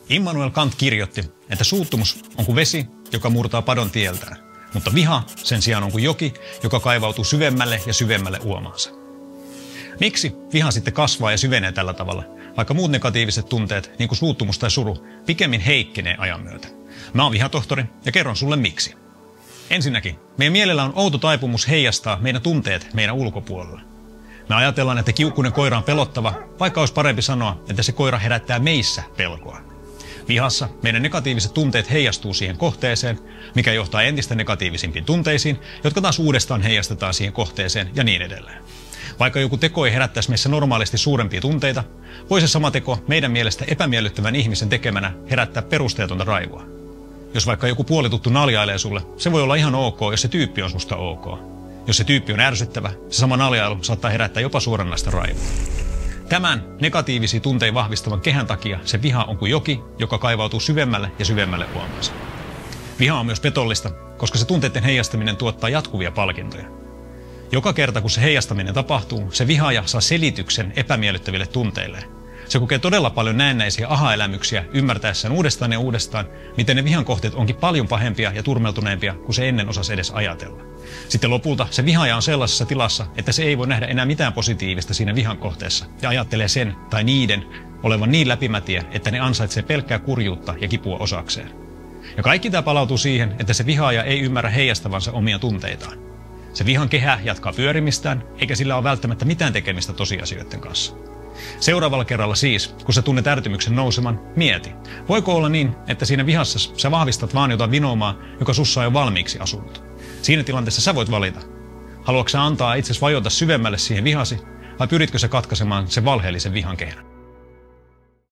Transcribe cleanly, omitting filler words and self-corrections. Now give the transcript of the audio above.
Immanuel Kant kirjoitti, että suuttumus on kuin vesi, joka murtaa padon tieltään, mutta viha sen sijaan on kuin joki, joka kaivautuu syvemmälle ja syvemmälle uomaansa. Miksi viha sitten kasvaa ja syvenee tällä tavalla, vaikka muut negatiiviset tunteet, niin kuin suuttumus tai suru, pikemmin heikkenee ajan myötä? Mä oon vihatohtori ja kerron sulle miksi. Ensinnäkin, meidän mielellä on outo taipumus heijastaa meidän tunteet meidän ulkopuolella. Me ajatellaan, että kiukkuinen koira on pelottava, vaikka olisi parempi sanoa, että se koira herättää meissä pelkoa. Vihassa meidän negatiiviset tunteet heijastuu siihen kohteeseen, mikä johtaa entistä negatiivisimpiin tunteisiin, jotka taas uudestaan heijastetaan siihen kohteeseen ja niin edelleen. Vaikka joku teko ei herättäisi meissä normaalisti suurempia tunteita, voi se sama teko meidän mielestä epämiellyttävän ihmisen tekemänä herättää perusteetonta raivoa. Jos vaikka joku puolituttu naljailee sulle, se voi olla ihan ok, jos se tyyppi on susta ok. Jos se tyyppi on ärsyttävä, se sama naljailu saattaa herättää jopa suoranaista raivoa. Tämän negatiivisia tunteita vahvistavan kehän takia se viha on kuin joki, joka kaivautuu syvemmälle ja syvemmälle uomaansa. Viha on myös petollista, koska se tunteiden heijastaminen tuottaa jatkuvia palkintoja. Joka kerta kun se heijastaminen tapahtuu, se vihaaja saa selityksen epämiellyttäville tunteilleen. Se kokee todella paljon näennäisiä aha-elämyksiä ymmärtäessään uudestaan ja uudestaan, miten ne vihan kohteet onkin paljon pahempia ja turmeltuneempia kuin se ennen osasi edes ajatella. Sitten lopulta se vihaaja on sellaisessa tilassa, että se ei voi nähdä enää mitään positiivista siinä vihan kohteessa ja ajattelee sen tai niiden olevan niin läpimätiä, että ne ansaitsee pelkkää kurjuutta ja kipua osakseen. Ja kaikki tämä palautuu siihen, että se vihaaja ei ymmärrä heijastavansa omia tunteitaan. Se vihan kehä jatkaa pyörimistään, eikä sillä ole välttämättä mitään tekemistä tosiasioiden kanssa. Seuraavalla kerralla siis, kun sä tunnet ärtymyksen nouseman, mieti. Voiko olla niin, että siinä vihassa sä vahvistat vaan jotain vinoumaa, joka sussa on jo valmiiksi asunut? Siinä tilanteessa sä voit valita. Haluatko sä antaa itsesi vajota syvemmälle siihen vihasi, vai pyritkö sä katkaisemaan sen valheellisen vihan kehän?